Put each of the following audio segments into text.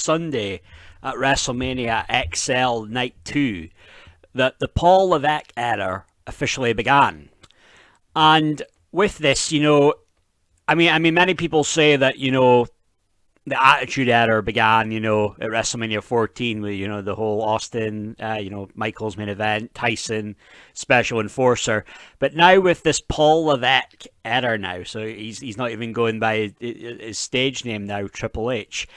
Sunday at WrestleMania XL Night 2 that the Paul Levesque Era officially began. And with this, I mean, many people say that, the Attitude Era began, at WrestleMania 14 with, the whole Austin, Michaels main event, Tyson, special enforcer. But now with this Paul Levesque Era now, so he's not even going by his stage name now, Triple H.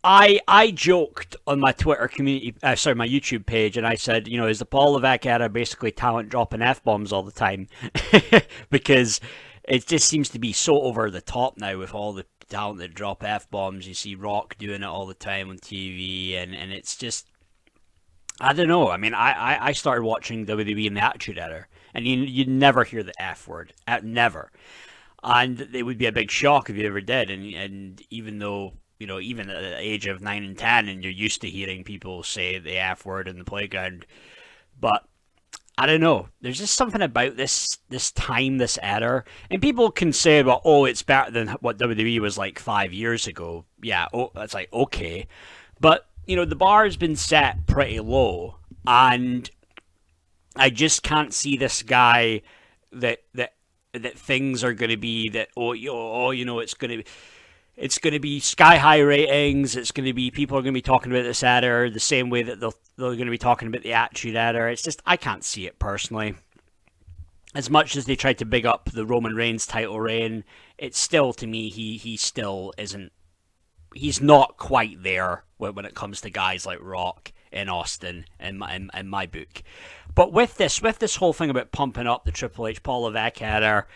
I joked on my Twitter community, my YouTube page, and I said, is the Paul Levesque Era basically talent dropping F-bombs all the time? Because it just seems to be so over the top now with all the talent that drop F-bombs. You see Rock doing it all the time on TV, and it's just, I don't know. I mean, I started watching WWE in the Attitude Era, and you never hear the F word, never. And it would be a big shock if you ever did, and even though, even at the age of 9 and 10, and you're used to hearing people say the F word in the playground, but I don't know. There's just something about this time, this era, and people can say, "Well, oh, it's better than what WWE was like 5 years ago." Yeah, oh, that's like okay, but the bar has been set pretty low, and I just can't see this guy that things are going to be that it's going to be sky high ratings. It's going to be people are going to be talking about this adder the same way that they're going to be talking about the Attitude Adder. It's just I can't see it personally. As much as they tried to big up the Roman Reigns title reign, it's still to me he still isn't. He's not quite there when it comes to guys like Rock and Austin in my book. But with this whole thing about pumping up the Triple H Paul Levesque adder,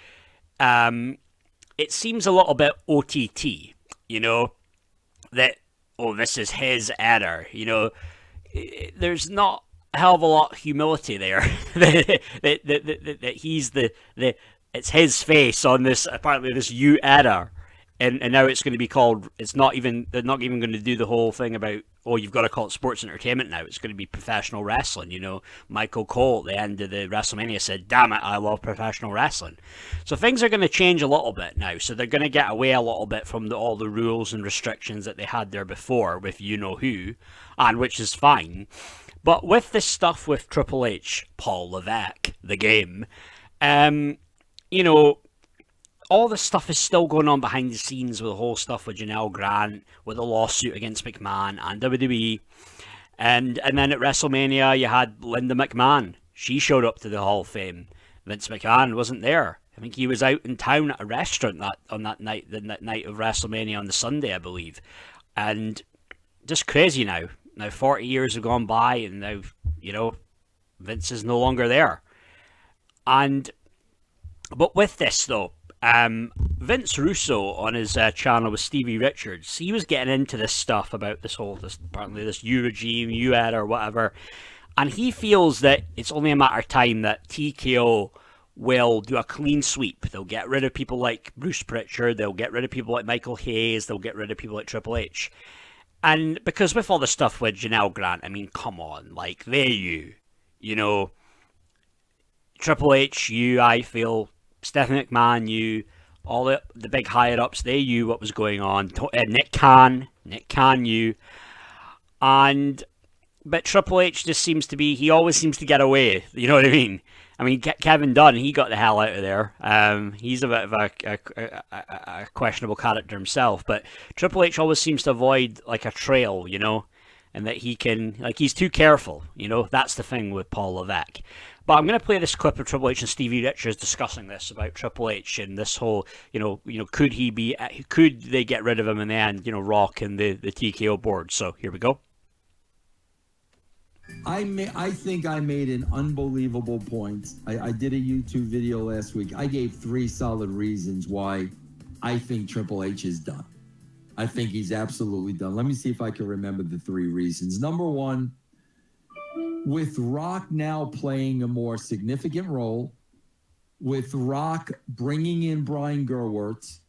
it seems a little bit OTT, that, oh, this is his adder, there's not a hell of a lot of humility there, that he's it's his face on this, apparently this U adder, and now it's going to be called, they're not even going to do the whole thing about, oh, you've got to call it sports entertainment now. It's going to be professional wrestling. Michael Cole at the end of the WrestleMania said, damn it, I love professional wrestling. So things are going to change a little bit now. So they're going to get away a little bit from all the rules and restrictions that they had there before with you-know-who, and which is fine. But with this stuff with Triple H, Paul Levesque, the game, all this stuff is still going on behind the scenes with the whole stuff with Janelle Grant, with the lawsuit against McMahon and WWE. And then at WrestleMania, you had Linda McMahon. She showed up to the Hall of Fame. Vince McMahon wasn't there. I think he was out in town at a restaurant that night of WrestleMania on the Sunday, I believe. And just crazy now. Now 40 years have gone by, and now, Vince is no longer there. But with this, though, Vince Russo on his channel with Stevie Richards, he was getting into this stuff about this apparently this U regime, U ed or whatever, and he feels that it's only a matter of time that TKO will do a clean sweep. They'll get rid of people like Bruce Pritchard, they'll get rid of people like Michael Hayes, they'll get rid of people like Triple H. And because with all the stuff with Janelle Grant, I mean, come on, like, Triple H, I feel, Stephanie McMahon, all the big higher-ups, they knew what was going on. Nick Khan, but Triple H just he always seems to get away, you know what I mean? I mean, Kevin Dunn, he got the hell out of there. He's a bit of a questionable character himself, but Triple H always seems to avoid, like, a trail, and that he can, like, he's too careful, that's the thing with Paul Levesque. But I'm going to play this clip of Triple H and Stevie Richards discussing this about Triple H and this whole, could they get rid of him in the end, Rock and the TKO board. So here we go. I think I made an unbelievable point. I did a YouTube video last week. I gave 3 solid reasons why I think Triple H is done. I think he's absolutely done. Let me see if I can remember the 3 reasons. Number 1, with Rock now playing a more significant role, with Rock bringing in Brian Gerwirtz,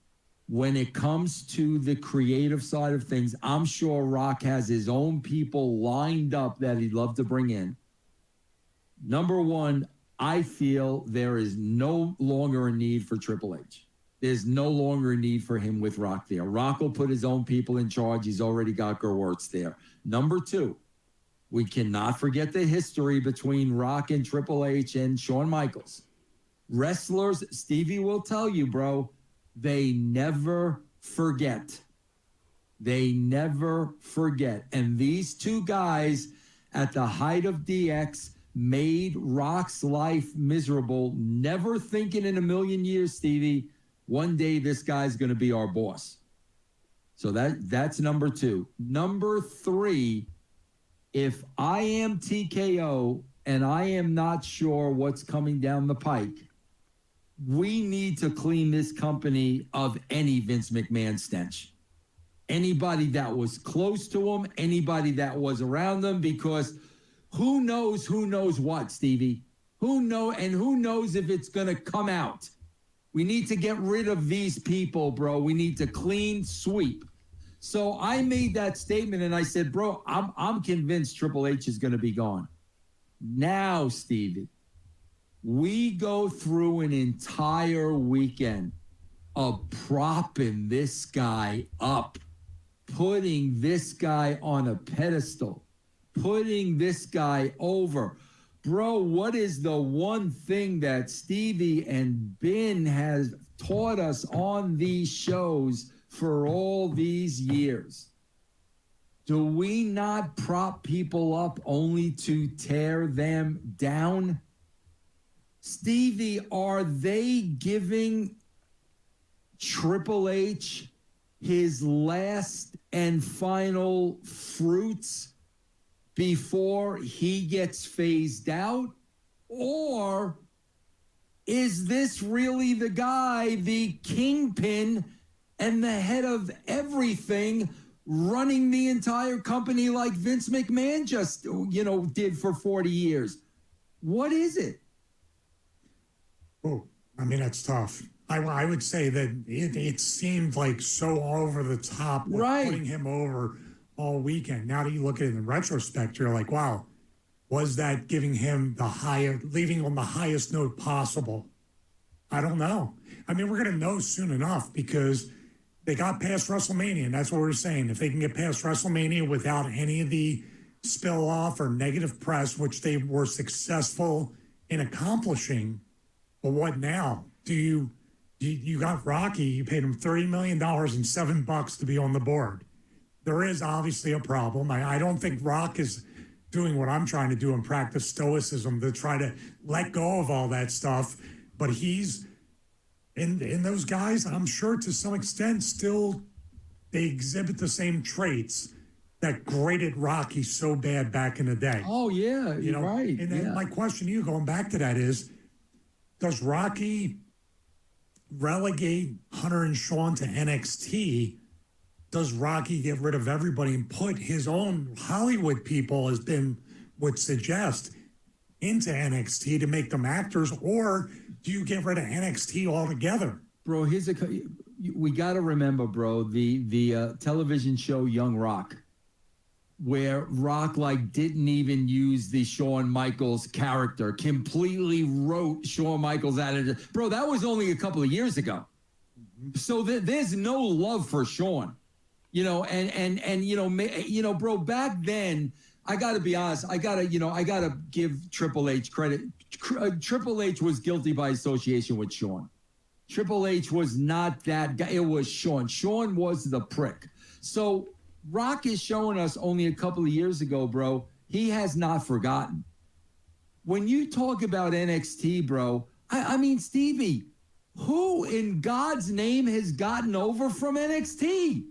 when it comes to the creative side of things, I'm sure Rock has his own people lined up that he'd love to bring in. Number 1, I feel there is no longer a need for Triple H. There's no longer a need for him with Rock there. Rock will put his own people in charge. He's already got Gerwirtz there. Number two, we cannot forget the history between Rock and Triple H and Shawn Michaels. Wrestlers, Stevie will tell you, bro, they never forget. They never forget. And these two guys at the height of DX made Rock's life miserable, never thinking in a million years, Stevie, one day this guy's going to be our boss. So that's number two. Number three, if I am TKO and I am not sure what's coming down the pike, we need to clean this company of any Vince McMahon stench. Anybody that was close to him, anybody that was around him, because who knows what, Stevie? Who knows if it's going to come out? We need to get rid of these people, bro. We need to clean sweep. So I made that statement and I said, bro, I'm convinced Triple H is going to be gone. Now, Stevie, we go through an entire weekend of propping this guy up, putting this guy on a pedestal, putting this guy over. Bro, what is the one thing that Stevie and Ben has taught us on these shows for all these years? Do we not prop people up only to tear them down? Stevie, are they giving Triple H his last and final fruits before he gets phased out? Or is this really the guy, the kingpin and the head of everything, running the entire company like Vince McMahon just, did for 40 years? What is it? Oh, I mean, that's tough. I would say that it seemed like so over the top with putting him over all weekend. Now that you look at it in retrospect, you're like, wow, was that giving him leaving on the highest note possible? I don't know. I mean, we're going to know soon enough because they got past WrestleMania, and that's what we're saying. If they can get past WrestleMania without any of the spill off or negative press, which they were successful in accomplishing, but what now? You got Rocky, you paid him $30 million and $7 to be on the board. There is obviously a problem. I don't think Rock is doing what I'm trying to do and practice stoicism to try to let go of all that stuff. But he's in those guys, I'm sure to some extent still they exhibit the same traits that grated Rocky so bad back in the day. Oh, yeah, you're right. And then my question to you, going back to that, is does Rocky relegate Hunter and Shawn to NXT? Does Rocky get rid of everybody and put his own Hollywood people, as Ben would suggest, into NXT to make them actors? Or do you get rid of NXT altogether? Bro, we got to remember, bro, the television show Young Rock, where Rock didn't even use the Shawn Michaels character, completely wrote Shawn Michaels out of it. Bro, that was only a couple of years ago. So there's no love for Shawn. Bro, back then, I got to be honest, I got to give Triple H credit. Triple H was guilty by association with Shawn. Triple H was not that guy. It was Shawn. Shawn was the prick. So Rock is showing us only a couple of years ago, bro, he has not forgotten. When you talk about NXT, bro, I mean, Stevie, who in God's name has gotten over from NXT?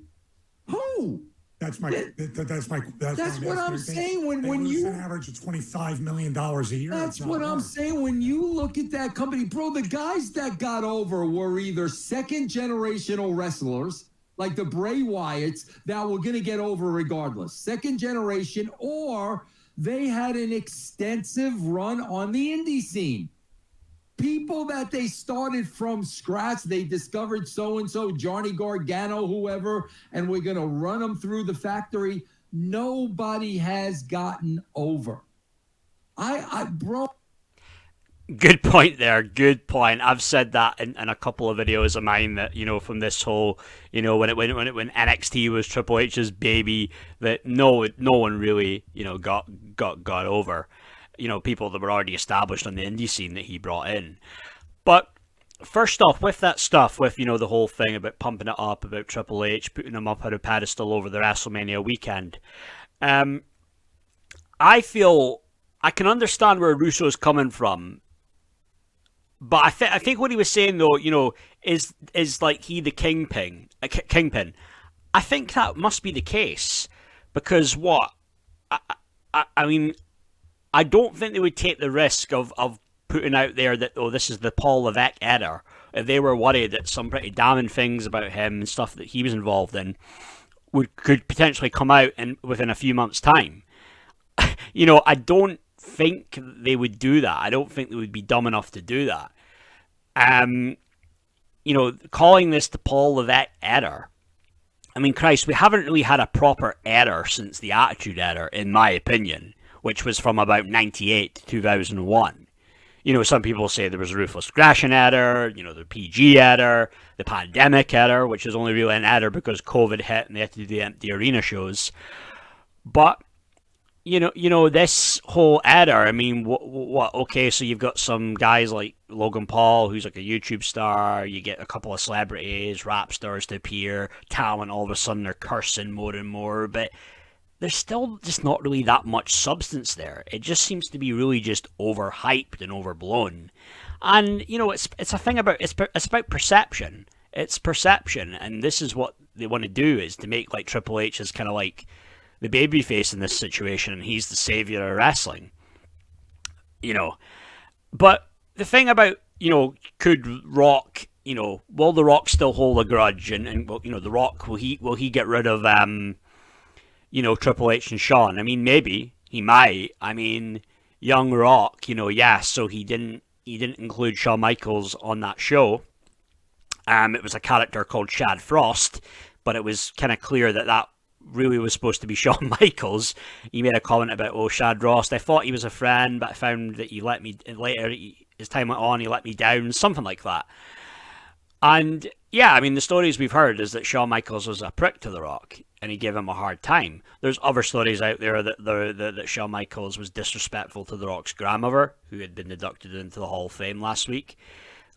Who? That's what I'm saying. When you an average of $25 million a year. That's what I'm saying. When you look at that company, bro, the guys that got over were either second generational wrestlers, like the Bray Wyatts, that were going to get over regardless, second generation, or they had an extensive run on the indie scene. People that they started from scratch, they discovered so-and-so, Johnny Gargano, whoever, and we're going to run them through the factory. Nobody has gotten over. Bro. Good point there. Good point. I've said that in a couple of videos of mine that from this whole when NXT was Triple H's baby, that no one really got over people that were already established on the indie scene that he brought in. But first off, with that stuff, with the whole thing about pumping it up, about Triple H putting him up on a pedestal over the WrestleMania weekend, I feel I can understand where Russo's coming from. But I think what he was saying though, is like he the Kingpin. I think that must be the case because what I mean, I don't think they would take the risk of putting out there that this is the Paul Levesque Era. If they were worried that some pretty damning things about him and stuff that he was involved in could potentially come out within a few months' time. I don't think they would do that. I don't think they would be dumb enough to do that. Calling this the Paul Levesque Era. I mean, Christ, we haven't really had a proper era since the Attitude Era, in my opinion, which was from about 98 to 2001. Some people say there was a Ruthless Aggression Era, the PG Era, the Pandemic Era, which is only really an era because COVID hit and they had to do the empty arena shows. But this whole era, I mean, what, okay, so you've got some guys like Logan Paul, who's like a YouTube star, you get a couple of celebrities, rap stars to appear, talent, all of a sudden they're cursing more and more, but there's still just not really that much substance there. It just seems to be really just overhyped and overblown. And, it's a thing about, it's about perception. It's perception, and this is what they want to do, is to make like Triple H as kind of like the babyface in this situation, and he's the savior of wrestling. But the thing about, could Rock, will The Rock still hold a grudge, and The Rock, will he get rid of, Triple H and Shawn? I mean, maybe he might. I mean, young Rock, so he didn't include Shawn Michaels on that show. It was a character called Shad Frost, but it was kind of clear that really was supposed to be Shawn Michaels. He made a comment about, Shad Frost, I thought he was a friend, but I found that he let me, later, as time went on, he let me down, something like that. And, yeah, I mean, the stories we've heard is that Shawn Michaels was a prick to The Rock, and he gave him a hard time. There's other stories out there that Shawn Michaels was disrespectful to The Rock's grandmother, who had been inducted into the Hall of Fame last week,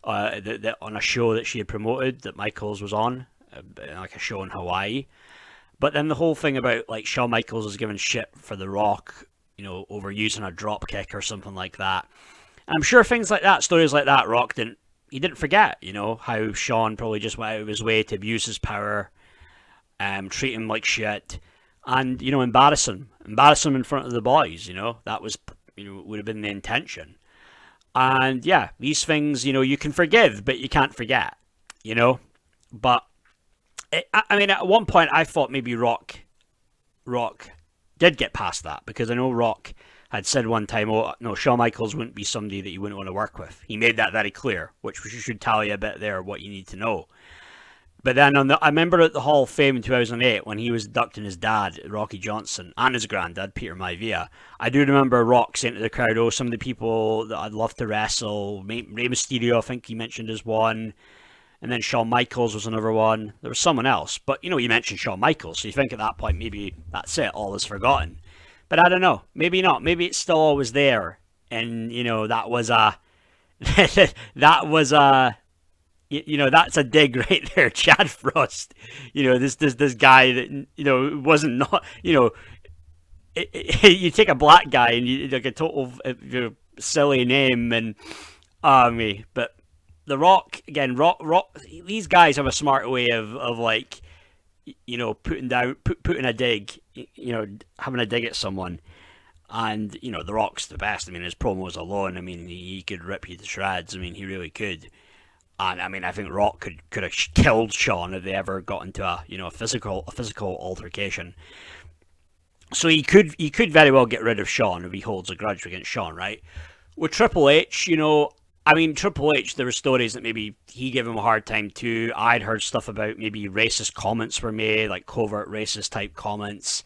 that on a show that she had promoted, that Michaels was on, like a show in Hawaii. But then the whole thing about, like, Shawn Michaels was giving shit for The Rock, over using a drop kick or something like that. And I'm sure things like that, stories like that, Rock didn't forget, how Shawn probably just went out of his way to abuse his power, treat him like shit, and, embarrass him in front of the boys, that was, would have been the intention. And, yeah, these things, you can forgive, but you can't forget, but I mean, at one point I thought maybe Rock did get past that, because I know Rock had said one time, Shawn Michaels wouldn't be somebody that you wouldn't want to work with. He made that very clear, which should tell you a bit there what you need to know. But then I remember at the Hall of Fame in 2008 when he was inducting his dad, Rocky Johnson, and his granddad, Peter Maivia. I do remember Rock saying to the crowd, some of the people that I'd love to wrestle, Rey Mysterio, I think he mentioned as one. And then Shawn Michaels was another one. There was someone else. But, you mentioned Shawn Michaels. So you think at that point, maybe that's it. All is forgotten. But I don't know. Maybe not. Maybe it's still always there. And, that was a... that's a dig right there. Chad Frost. This guy that, wasn't not... you take a black guy and you like a total silly name and... But... The Rock, again, Rock. These guys have a smart way of like, putting a dig, having a dig at someone, and The Rock's the best. I mean, his promos alone, I mean, he could rip you to shreds. I mean, he really could. And I mean, I think Rock could have killed Shawn if they ever got into a physical altercation. So he could very well get rid of Shawn if he holds a grudge against Shawn, right? With Triple H, I mean, Triple H, there were stories that maybe he gave him a hard time too. I'd heard stuff about maybe racist comments were made, like covert racist type comments.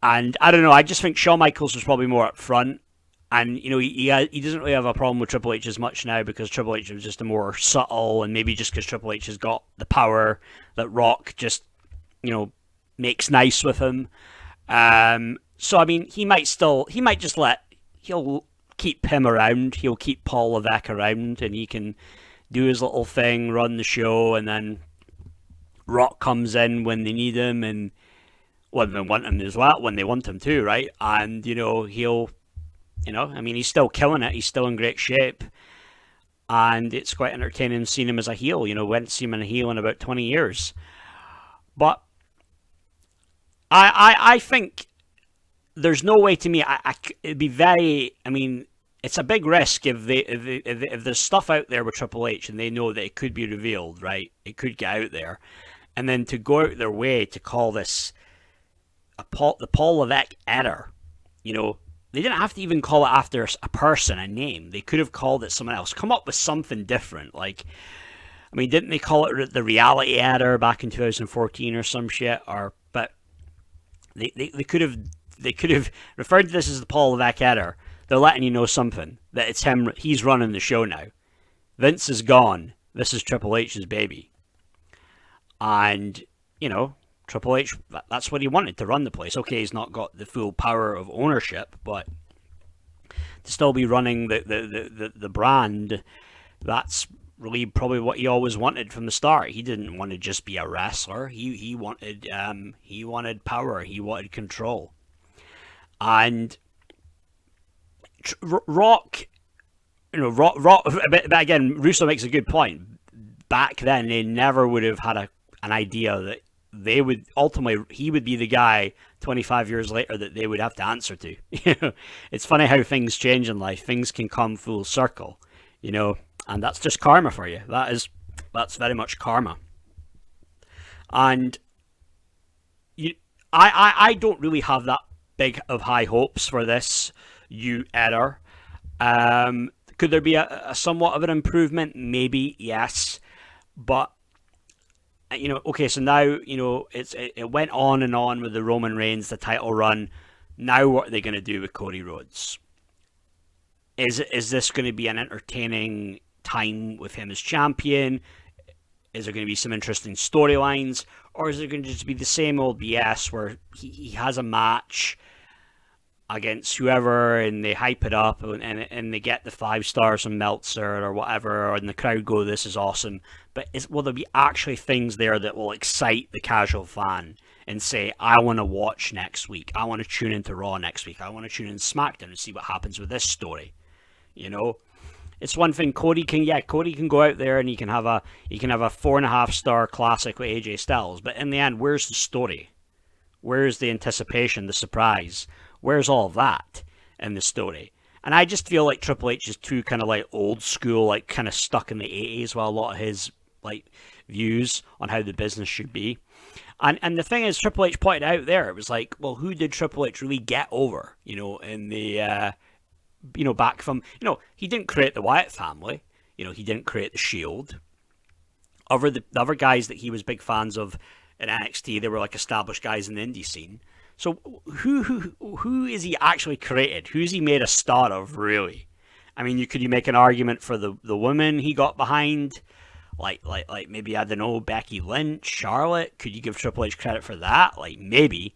And I don't know, I just think Shawn Michaels was probably more up front And, he doesn't really have a problem with Triple H as much now because Triple H was just a more subtle, and maybe just because Triple H has got the power that Rock just, makes nice with him. So, I mean, he'll keep him around. He'll keep Paul Levesque around, and he can do his little thing, run the show, and then Rock comes in when they need him, and when they want him as well, when they want him too, right? And, he'll, he's still killing it. He's still in great shape. And it's quite entertaining seeing him as a heel. Went to see him in a heel in about 20 years. But I think there's no way to me. It'd be very. I mean, it's a big risk if there's stuff out there with Triple H and they know that it could be revealed, right? It could get out there, and then to go out their way to call this the Paul Levesque Era, they didn't have to even call it after a person, a name. They could have called it someone else. Come up with something different. Like, I mean, didn't they call it the Reality Era back in 2014 or some shit? But they could have referred to this as the Paul Levesque Era. They're letting you know something, that it's him. He's running the show now. Vince is gone. This is Triple H's baby. And, Triple H, that's what he wanted, to run the place. Okay, he's not got the full power of ownership, but to still be running the brand, that's really probably what he always wanted from the start. He didn't want to just be a wrestler. He wanted power. He wanted control. And Rock, but again, Russo makes a good point. Back then, they never would have had an idea that they would ultimately, he would be the guy 25 years later that they would have to answer to. It's funny how things change in life. Things can come full circle, and that's just karma for you. That's very much karma. And I don't really have that big of high hopes for this era. Could there be a somewhat of an improvement? Maybe, yes, but okay, so now, it went on and on with the Roman Reigns, the title run. Now what are they going to do with Cody Rhodes? Is this going to be an entertaining time with him as champion? Is there going to be some interesting storylines? Or is it going to just be the same old BS where he has a match against whoever and they hype it up and they get the 5 stars from Meltzer or whatever, and the crowd go, this is awesome. But will there be actually things there that will excite the casual fan and say, I want to watch next week, I want to tune into Raw next week, I want to tune in SmackDown and see what happens with this story? It's one thing. Cody can go out there and he can have a 4.5 star classic with AJ Styles, but in the end, where's the story? Where's the anticipation, the surprise? Where's all of that in the story? And I just feel like Triple H is too kind of like old school, like kind of stuck in the 80s with a lot of his like views on how the business should be. And the thing is, Triple H pointed out there, it was like, well, who did Triple H really get over, in the, back from, he didn't create the Wyatt family, he didn't create the Shield. The other guys that he was big fans of in NXT, they were like established guys in the indie scene. So who is he actually created? Who's he made a star of, really? I mean, could you make an argument for the women he got behind? Like maybe, I don't know, Becky Lynch, Charlotte? Could you give Triple H credit for that? Like, maybe.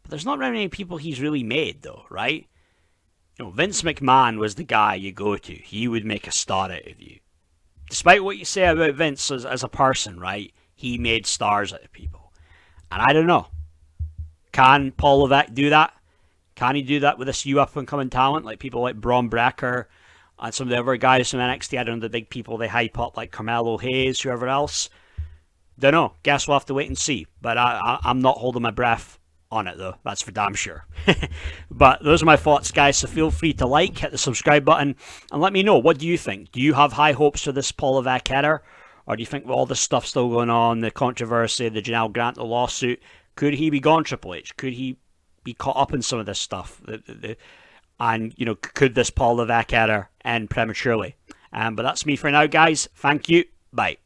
But there's not very many people he's really made, though, right? Vince McMahon was the guy you go to. He would make a star out of you. Despite what you say about Vince as a person, right? He made stars out of people. And I don't know. Can Paul Levesque do that? Can he do that with this new up-and-coming talent, like people like Braun Breaker and some of the other guys from NXT? I don't know, the big people they hype up, like Carmelo Hayes, whoever else. Don't know. Guess we'll have to wait and see. But I'm not holding my breath on it, though. That's for damn sure. But those are my thoughts, guys. So feel free to hit the subscribe button, and let me know. What do you think? Do you have high hopes for this Paul Levesque Era? Or do you think with all this stuff still going on, the controversy, the Janelle Grant, the lawsuit, could he be gone, Triple H? Could he be caught up in some of this stuff? And, could this Paul Levesque Era end prematurely? But that's me for now, guys. Thank you. Bye.